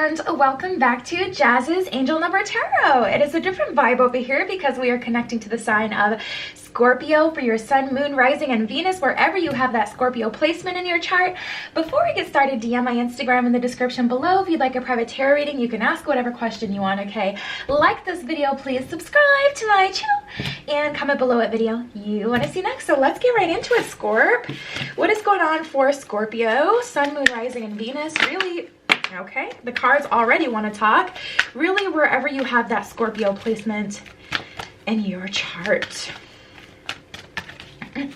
and welcome back to Jazz's Angel Number Tarot. It is a different vibe over here because we are connecting to the sign of Scorpio for your sun, moon, rising, and Venus, wherever you have that Scorpio placement in your chart. Before we get started, DM my Instagram in the description below. If you'd like a private tarot reading, you can ask whatever question you want, okay? Like this video, please subscribe to my channel, and comment below what video you want to see next. So let's get right into it, Scorp. What is going on for Scorpio? Sun, moon, rising, and Venus. Really, okay, the cards already want to talk. Really, wherever you have that Scorpio placement in your chart. Okay,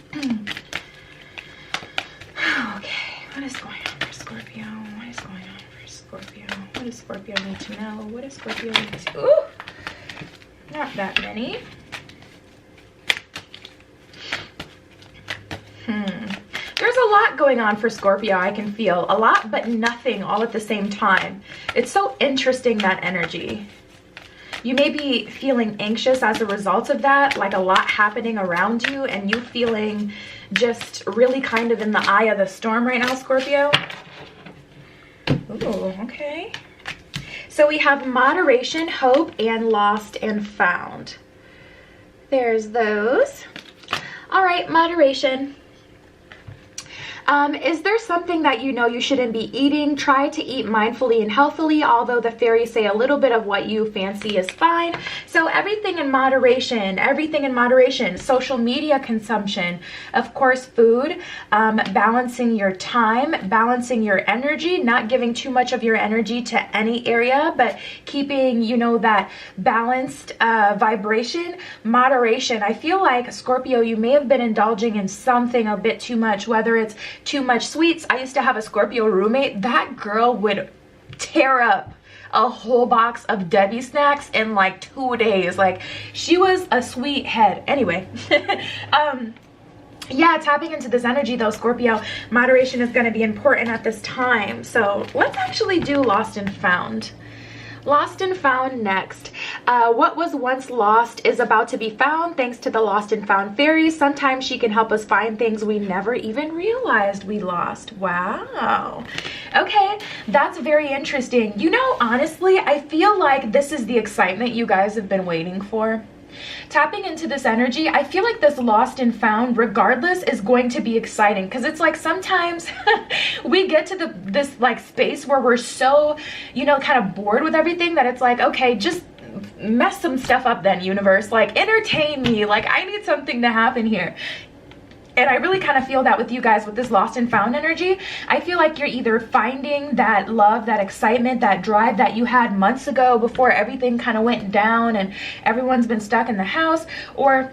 what is going on for Scorpio? What is going on for Scorpio? What does Scorpio need to know? What does Scorpio need to... Ooh! Not that many. There's a lot going on for Scorpio. I can feel a lot, but nothing all at the same time. It's so interesting, that energy. You may be feeling anxious as a result of that, like a lot happening around you and you feeling just really kind of in the eye of the storm right now, Scorpio. Ooh, okay. So we have moderation, hope, and lost and found. There's those. All right, moderation. Is there something that you know you shouldn't be eating? Try to eat mindfully and healthily, although the fairies say a little bit of what you fancy is fine. So everything in moderation, everything in moderation. Social media consumption, of course, food, balancing your time, balancing your energy, not giving too much of your energy to any area, but keeping, you know, that balanced vibration. Moderation. I feel like, Scorpio, you may have been indulging in something a bit too much, whether it's too much sweets. I used to have a Scorpio roommate. That girl would tear up a whole box of Debbie snacks in like 2 days. Like, she was a sweet head. Anyway, yeah, tapping into this energy though, Scorpio, moderation is going to be important at this time. So let's actually do lost and found. Lost and found next. What was once lost is about to be found thanks to the lost and found fairies. Sometimes she can help us find things we never even realized we lost. Wow. Okay, that's very interesting. You know, honestly, I feel like this is the excitement you guys have been waiting for. Tapping into this energy, I feel like this lost and found, regardless, is going to be exciting, because it's like sometimes we get to this like space where we're so, you know, kind of bored with everything that it's like, okay, just mess some stuff up then, universe. Like, entertain me. Like, I need something to happen here. And I really kind of feel that with you guys with this lost and found energy. I feel like you're either finding that love, that excitement, that drive that you had months ago before everything kind of went down and everyone's been stuck in the house, or,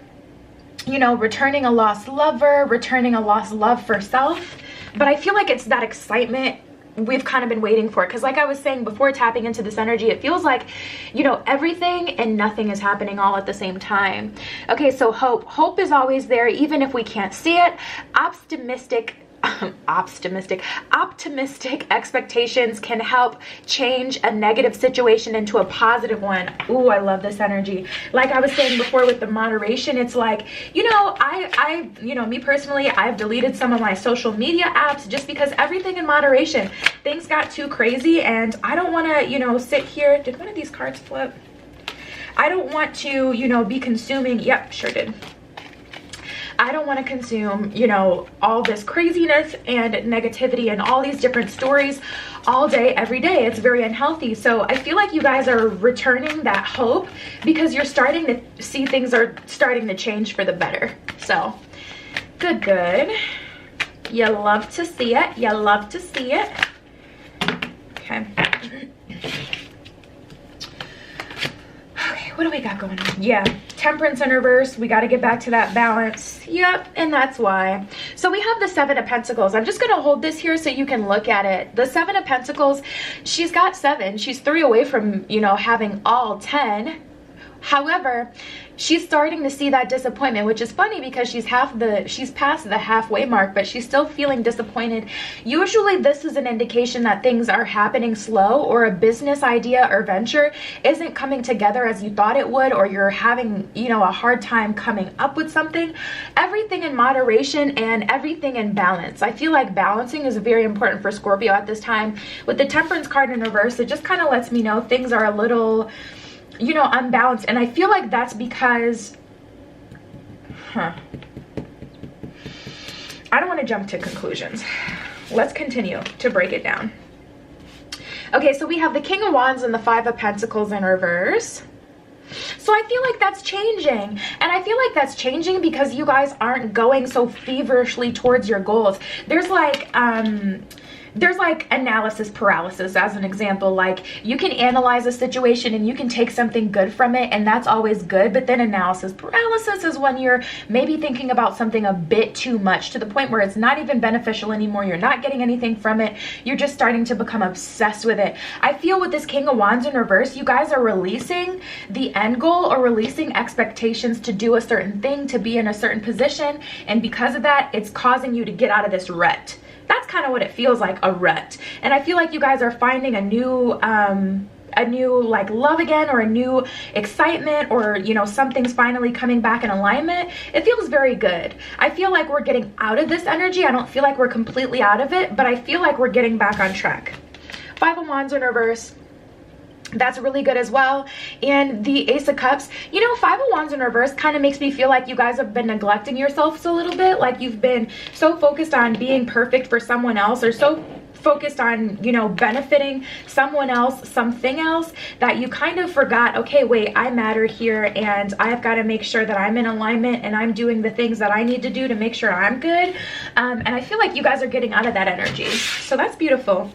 you know, returning a lost lover, returning a lost love for self. But I feel like it's that excitement we've kind of been waiting for, because like I was saying before, tapping into this energy, it feels like, you know, everything and nothing is happening all at the same time. Okay, so hope is always there, even if we can't see it. Optimistic expectations can help change a negative situation into a positive one. Ooh, I love this energy. Like I was saying before with the moderation, it's like, you know, I you know, me personally, I've deleted some of my social media apps just because everything in moderation. Things got too crazy and I don't want to, you know, sit here. Did one of these cards flip? I don't want to, you know, be consuming. Yep, sure did. I don't want to consume, you know, all this craziness and negativity and all these different stories all day, every day. It's very unhealthy. So I feel like you guys are returning that hope because you're starting to see things are starting to change for the better. So good, good. You love to see it. You love to see it. Okay. Okay, what do we got going on? Yeah. Temperance and Reverse, we got to get back to that balance. Yep, and that's why. So we have the Seven of Pentacles. I'm just going to hold this here so you can look at it. The Seven of Pentacles, she's got 7. She's 3 away from, you know, having all 10. However, she's starting to see that disappointment, which is funny because she's past the halfway mark, but she's still feeling disappointed. Usually this is an indication that things are happening slow, or a business idea or venture isn't coming together as you thought it would, or you're having, you know, a hard time coming up with something. Everything in moderation and everything in balance. I feel like balancing is very important for Scorpio at this time. With the Temperance card in reverse, it just kind of lets me know things are a little, you know, unbalanced. And I feel like that's because, I don't want to jump to conclusions. Let's continue to break it down. Okay, so we have the King of Wands and the Five of Pentacles in reverse. So I feel like that's changing, and I feel like that's changing because you guys aren't going so feverishly towards your goals. There's like analysis paralysis, as an example. Like, you can analyze a situation and you can take something good from it, and that's always good, but then analysis paralysis is when you're maybe thinking about something a bit too much, to the point where it's not even beneficial anymore. You're not getting anything from it. You're just starting to become obsessed with it. I feel with this King of Wands in reverse, you guys are releasing the end goal, or releasing expectations to do a certain thing, to be in a certain position, and because of that, it's causing you to get out of this rut. That's kind of what it feels like, a rut. And I feel like you guys are finding a new like love again, or a new excitement, or, you know, something's finally coming back in alignment. It feels very good. I feel like we're getting out of this energy. I don't feel like we're completely out of it, but I feel like we're getting back on track. Five of Wands in reverse. That's really good as well. And the Ace of Cups, you know, Five of Wands in reverse kind of makes me feel like you guys have been neglecting yourselves a little bit. Like, you've been so focused on being perfect for someone else, or so focused on, you know, benefiting someone else, something else, that you kind of forgot, okay, wait, I matter here, and I've got to make sure that I'm in alignment, and I'm doing the things that I need to do to make sure I'm good. And I feel like you guys are getting out of that energy. So that's beautiful.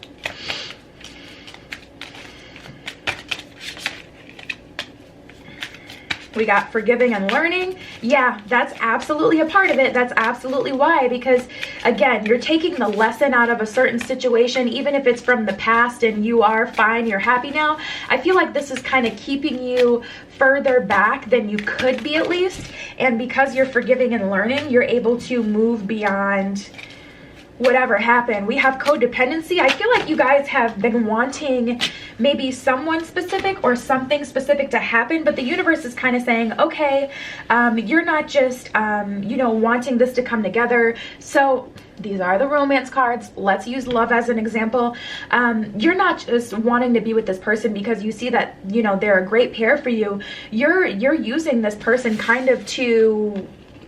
We got forgiving and learning. Yeah, that's absolutely a part of it. That's absolutely why, because again, you're taking the lesson out of a certain situation, even if it's from the past and you are fine, you're happy now. I feel like this is kind of keeping you further back than you could be, at least. And because you're forgiving and learning, you're able to move beyond whatever happened. We have codependency. I feel like you guys have been wanting maybe someone specific or something specific to happen, but the universe is kind of saying, okay, you're not just, you know, wanting this to come together. So these are the romance cards. Let's use love as an example. You're not just wanting to be with this person because you see that, you know, they're a great pair for you. You're using this person kind of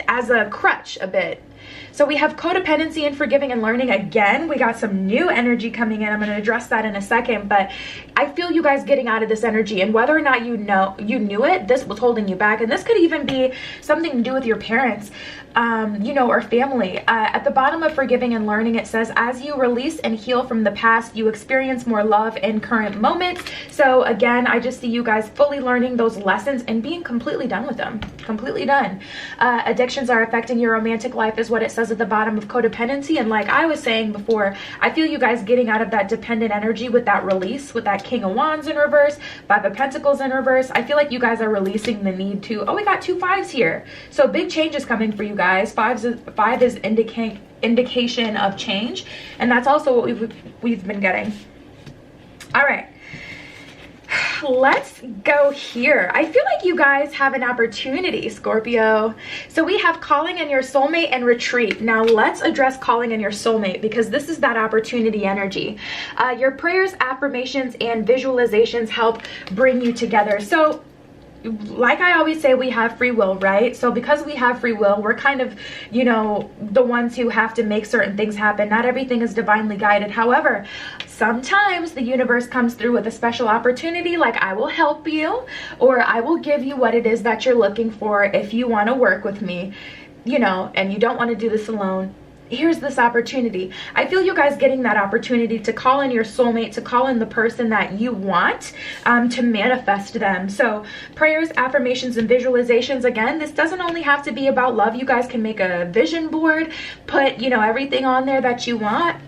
as a crutch a bit. So we have codependency and forgiving and learning again. We got some new energy coming in. I'm going to address that in a second, but I feel you guys getting out of this energy, and whether or not you knew it, this was holding you back. And this could even be something to do with your parents, you know, or family. At the bottom of forgiving and learning, it says, as you release and heal from the past, you experience more love in current moments. So again, I just see you guys fully learning those lessons and being completely done with them. Completely done. Addictions are affecting your romantic life is what it says at the bottom of codependency. And like I was saying before, I feel you guys getting out of that dependent energy with that release, with that King of Wands in reverse, Five of Pentacles in reverse. I feel like you guys are releasing the need to, oh, we got two fives here. So big change is coming for you guys. Five is indication of change, and that's also what we've been getting. All right, let's go here. I feel like you guys have an opportunity, Scorpio. So we have calling in your soulmate and retreat. Now let's address calling in your soulmate, because this is that opportunity energy. Your prayers, affirmations, and visualizations help bring you together. So like I always say, we have free will, right? So because we have free will, we're kind of, you know, the ones who have to make certain things happen. Not everything is divinely guided. However, sometimes the universe comes through with a special opportunity, like I will help you, or I will give you what it is that you're looking for if you want to work with me, you know, and you don't want to do this alone. Here's this opportunity. I feel you guys getting that opportunity to call in your soulmate, to call in the person that you want, to manifest them. So prayers, affirmations, and visualizations. Again, this doesn't only have to be about love. You guys can make a vision board, put, you know, everything on there that you want.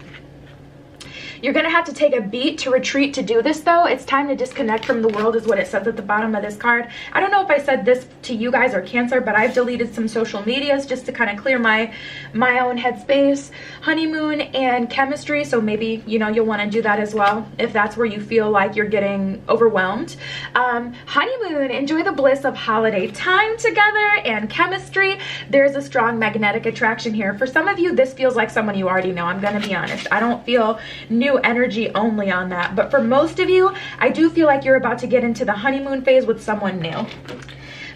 You're going to have to take a beat to retreat to do this, though. It's time to disconnect from the world is what it says at the bottom of this card. I don't know if I said this to you guys or Cancer, but I've deleted some social medias just to kind of clear my own headspace. Honeymoon and chemistry, so maybe, you know, you'll want to do that as well if that's where you feel like you're getting overwhelmed. Honeymoon, enjoy the bliss of holiday time together, and chemistry, there's a strong magnetic attraction here. For some of you, this feels like someone you already know. I'm going to be honest. I don't feel new energy only on that, but for most of you, I do feel like you're about to get into the honeymoon phase with someone new.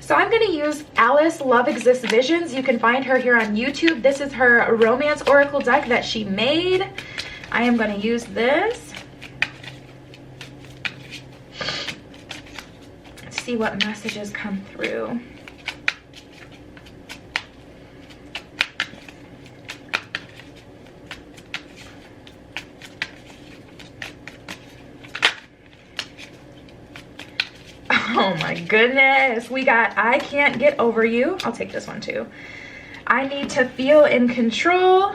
So I'm going to use Alice Love Exists Visions. You can find her here on YouTube. This is her romance oracle deck that she made. I am going to use this. Let's see what messages come through. Oh my goodness, we got I can't get over you. I'll take this one too. I need to feel in control,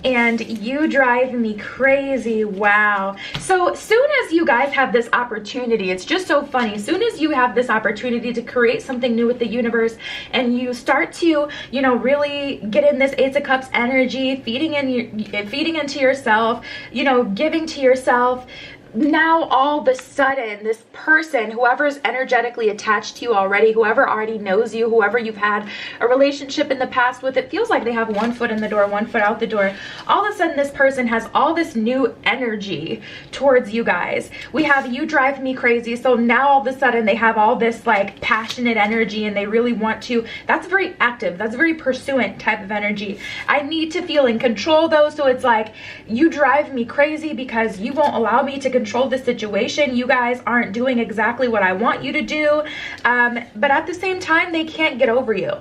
and you drive me crazy. Wow. So soon as you guys have this opportunity, it's just so funny. Soon as you have this opportunity to create something new with the universe, and you start to, you know, really get in this Ace of Cups energy, feeding into yourself, you know, giving to yourself. Now all of a sudden, this person, whoever's energetically attached to you already, whoever already knows you, whoever you've had a relationship in the past with, it feels like they have one foot in the door, one foot out the door. All of a sudden, this person has all this new energy towards you guys. We have you drive me crazy. So now all of a sudden, they have all this like passionate energy, and they really want to. That's very active. That's very pursuant type of energy. I need to feel in control though. So it's like, you drive me crazy because you won't allow me to control the situation. You guys aren't doing exactly what I want you to do, but at the same time, they can't get over you.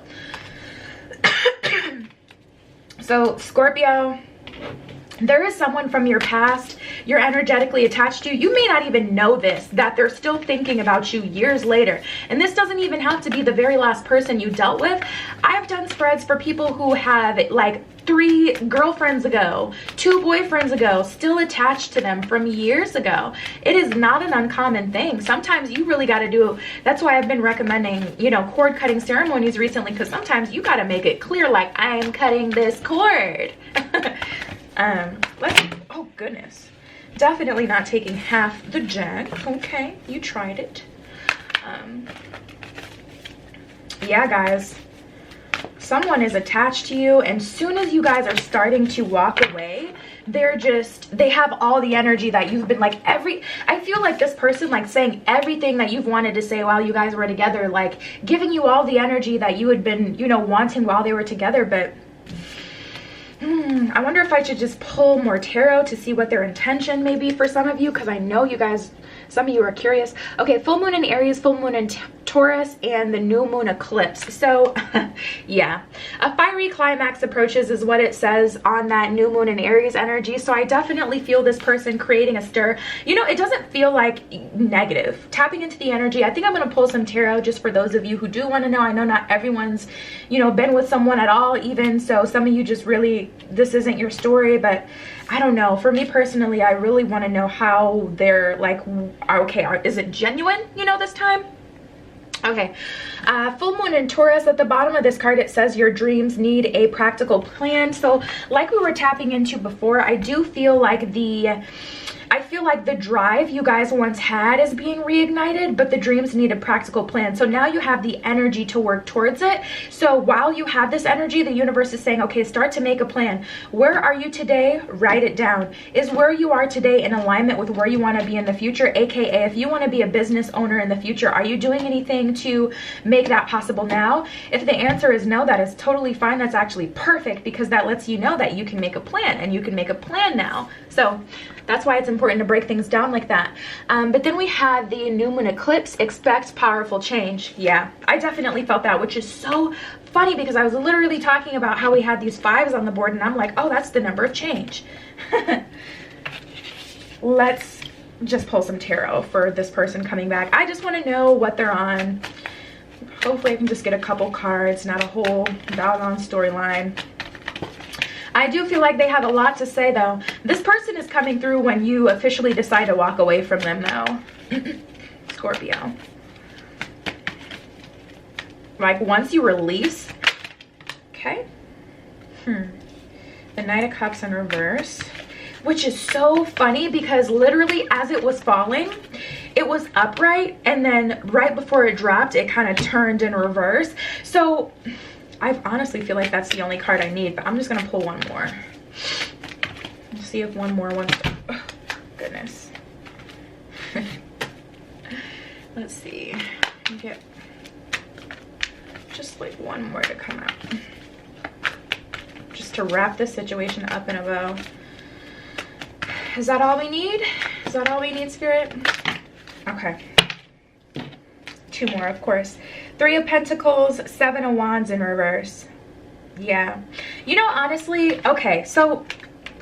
So Scorpio, there is someone from your past you're energetically attached to. You may not even know this, that they're still thinking about you years later. And this doesn't even have to be the very last person you dealt with. I've done spreads for people who have like 3 girlfriends ago, 2 boyfriends ago, still attached to them from years ago. It is not an uncommon thing. Sometimes you really got to do, that's why I've been recommending, you know, cord cutting ceremonies recently, because sometimes you got to make it clear, like, I am cutting this cord. Oh goodness, definitely not taking half the jack. Okay, you tried it. Yeah guys, someone is attached to you, and soon as you guys are starting to walk away, they have all the energy that you've been like I feel like this person like saying everything that you've wanted to say while you guys were together, like giving you all the energy that you had been, you know, wanting while they were together. But I wonder if I should just pull more tarot to see what their intention may be for some of you, because I know you guys, some of you are curious. Okay, full moon in Aries, full moon in Taurus, and the new moon eclipse. So yeah, a fiery climax approaches is what it says on that new moon in Aries energy. So I definitely feel this person creating a stir. You know, it doesn't feel like negative. Tapping into the energy, I think I'm going to pull some tarot just for those of you who do want to know. I know not everyone's, you know, been with someone at all even, so some of you just really, this isn't your story, but I don't know. For me personally, I really want to know how they're like, okay, is it genuine, you know, this time? Okay, full moon in Taurus. At the bottom of this card, it says your dreams need a practical plan. So like we were tapping into before, I do feel like the drive you guys once had is being reignited, but the dreams need a practical plan. So now you have the energy to work towards it. So while you have this energy, the universe is saying, okay, start to make a plan. Where are you today? Write it down. Is where you are today in alignment with where you want to be in the future? AKA, if you want to be a business owner in the future, are you doing anything to make that possible now? If the answer is no, that is totally fine. That's actually perfect, because that lets you know that you can make a plan, and you can make a plan now. So that's why it's important to break things down like that. But then we had the new moon eclipse. Expect powerful change. Yeah, I definitely felt that, which is so funny because I was literally talking about how we had these 5s on the board, and I'm like, oh, that's the number of change. Let's just pull some tarot for this person coming back. I just want to know what they're on. Hopefully I can just get a couple cards, not a whole doggone storyline. I do feel like they have a lot to say though. This person is coming through when you officially decide to walk away from them though. Scorpio. Like once you release. Okay. The Knight of Cups in reverse. Which is so funny because literally as it was falling, it was upright, and then right before it dropped, it kind of turned in reverse. So I honestly feel like that's the only card I need, but I'm just gonna pull one more. Let's see if one more wants to, oh, goodness. Let's see, get just like one more to come out. Just to wrap this situation up in a bow. Is that all we need? Is that all we need, Spirit? Okay. Two more, of course. 3 of Pentacles, 7 of Wands in reverse. Yeah. You know, honestly, okay, so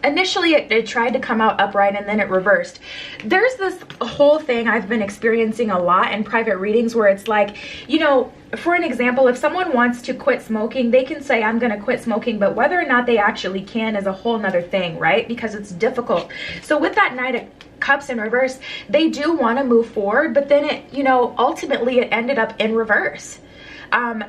initially it tried to come out upright and then it reversed. There's this whole thing I've been experiencing a lot in private readings where it's like, you know, for an example, if someone wants to quit smoking, they can say, I'm going to quit smoking, but whether or not they actually can is a whole nother thing, right? Because it's difficult. So with that Knight of Cups in reverse, they do want to move forward, but then it, you know, ultimately it ended up in reverse.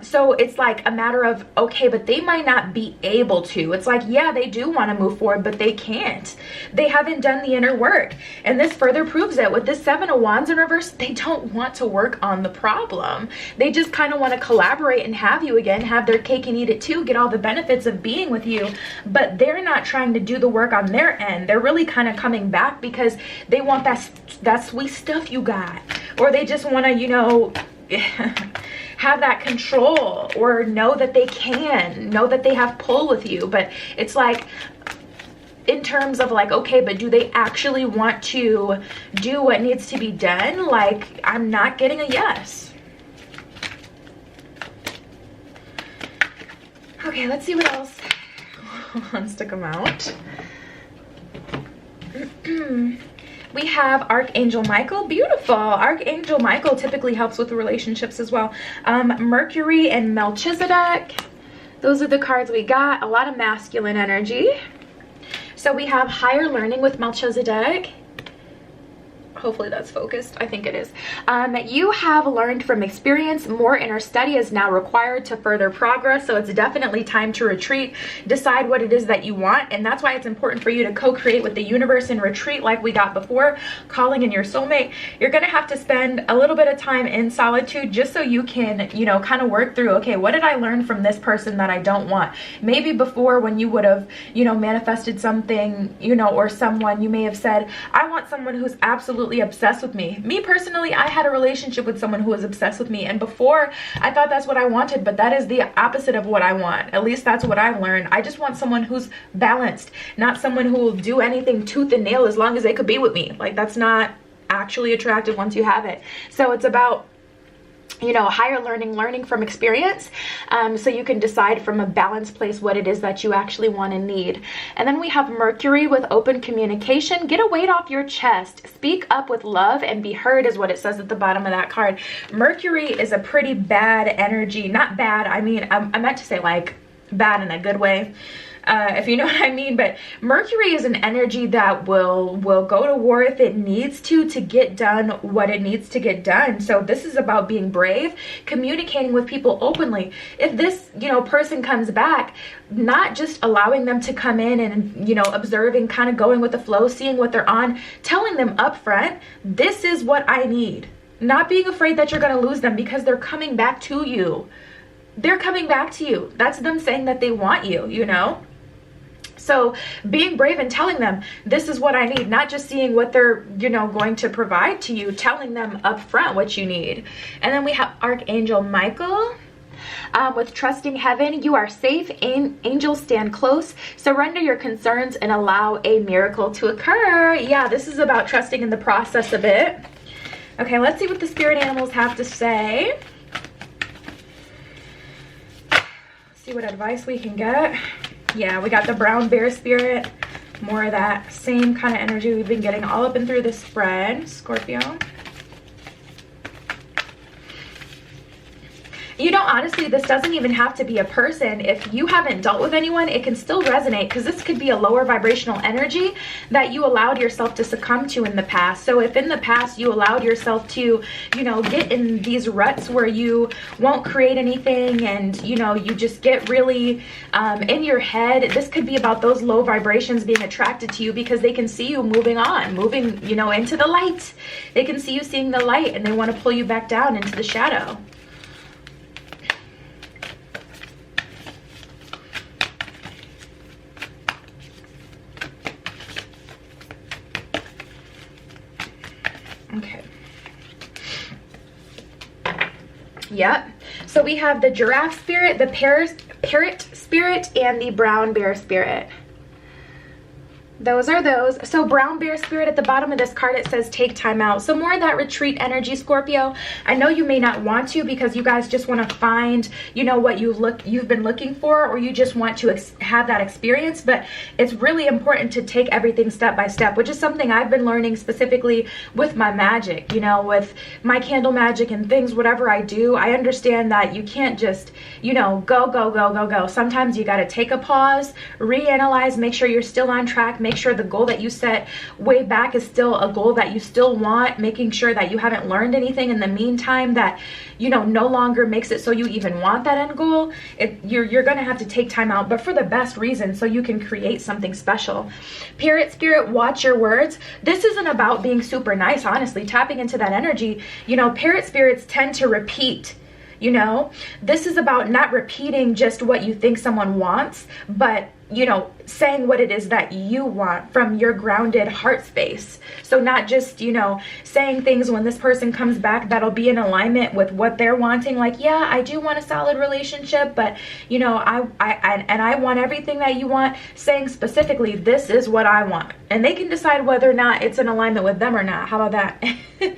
So it's like a matter of, okay, but they might not be able to. It's like, yeah, they do want to move forward, but they can't. They haven't done the inner work. And this further proves it. With this 7 of Wands in reverse, they don't want to work on the problem. They just kind of want to collaborate and have you again, have their cake and eat it too, get all the benefits of being with you. But they're not trying to do the work on their end. They're really kind of coming back because they want that sweet stuff you got. Or they just want to, you know, have that control, or know that they can, know that they have pull with you. But it's like, in terms of like, okay, but do they actually want to do what needs to be done? Like, I'm not getting a yes. Okay, let's see what else wants to come out. We have Archangel Michael. Beautiful. Archangel Michael typically helps with relationships as well. Mercury and Melchizedek. Those are the cards we got. A lot of masculine energy. So we have higher learning with Melchizedek. Hopefully that's focused. I think it is. You have learned from experience. More inner study is now required to further progress. So it's definitely time to retreat. Decide what it is that you want. And that's why it's important for you to co-create with the universe and retreat like we got before. Calling in your soulmate. You're going to have to spend a little bit of time in solitude just so you can, you know, kind of work through, okay, what did I learn from this person that I don't want? Maybe before, when you would have, you know, manifested something, you know, or someone, you may have said, I want someone who's absolutely obsessed with me. Me personally, I had a relationship with someone who was obsessed with me, and before I thought that's what I wanted, but that is the opposite of what I want. At least that's what I've learned. I just want someone who's balanced, not someone who will do anything tooth and nail as long as they could be with me. Like, that's not actually attractive once you have it. So it's about, you know, higher learning from experience, so you can decide from a balanced place what it is that you actually want and need. And then we have Mercury with open communication. Get a weight off your chest. Speak up with love and be heard is what it says at the bottom of that card. Mercury is a pretty bad energy. Not bad, I mean, I meant to say like bad in a good way. If you know what I mean. But Mercury is an energy that will go to war if it needs to get done what it needs to get done. So this is about being brave, communicating with people openly. If this, you know, person comes back, not just allowing them to come in and, you know, observing, kind of going with the flow, seeing what they're on, telling them up front, this is what I need. Not being afraid that you're going to lose them because they're coming back to you. They're coming back to you. That's them saying that they want you, you know? So being brave and telling them, this is what I need, not just seeing what they're, you know, going to provide to you, telling them up front what you need. And then we have Archangel Michael. With trusting heaven, you are safe. Angels stand close. Surrender your concerns and allow a miracle to occur. Yeah, this is about trusting in the process of it. Okay, let's see what the spirit animals have to say. See what advice we can get. Yeah, we got the brown bear spirit. More of that same kind of energy we've been getting all up and through the spread, Scorpio. You know, honestly, this doesn't even have to be a person. If you haven't dealt with anyone, it can still resonate, because this could be a lower vibrational energy that you allowed yourself to succumb to in the past. So if in the past you allowed yourself to, you know, get in these ruts where you won't create anything, and, you know, you just get really in your head, this could be about those low vibrations being attracted to you, because they can see you moving on, moving, you know, into the light. They can see you seeing the light, and they want to pull you back down into the shadow. Okay. Yep. So we have the giraffe spirit, the parrot spirit, and the brown bear spirit. Those are those. So brown bear spirit, at the bottom of this card, it says take time out. So more of that retreat energy, Scorpio. I know you may not want to, because you guys just want to find, you know, what you've been looking for, or you just want to have that experience. But it's really important to take everything step by step, which is something I've been learning specifically with my magic, you know, with my candle magic and things, whatever I do. I understand that you can't just, you know, go. Sometimes you got to take a pause, reanalyze, make sure you're still on track, make sure the goal that you set way back is still a goal that you still want, making sure that you haven't learned anything in the meantime that, you know, no longer makes it so you even want that end goal. You're gonna have to take time out, but for the best reason, so you can create something special. Parrot spirit, watch your words. This isn't about being super nice, honestly. Tapping into that energy, you know, parrot spirits tend to repeat. You know, this is about not repeating just what you think someone wants, but, you know, saying what it is that you want from your grounded heart space. So not just, you know, saying things when this person comes back that'll be in alignment with what they're wanting. Like, yeah, I do want a solid relationship, but, you know, I want everything that you want. Saying specifically, this is what I want. And they can decide whether or not it's in alignment with them or not. How about that?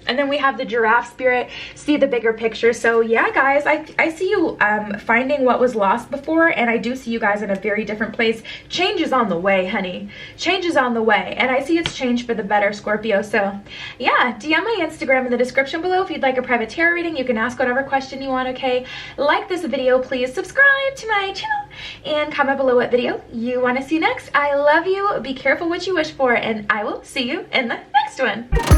And then we have the giraffe spirit, see the bigger picture. So yeah, guys, I see you finding what was lost before, and I do see you guys in a very different place. Change is on the way, honey. Change is on the way, and I see it's changed for the better, Scorpio. So yeah, DM my Instagram in the description below if you'd like a private tarot reading. You can ask whatever question you want, okay? Like this video, please subscribe to my channel, and comment below what video you want to see next. I love you. Be careful what you wish for, and I will see you in the next one.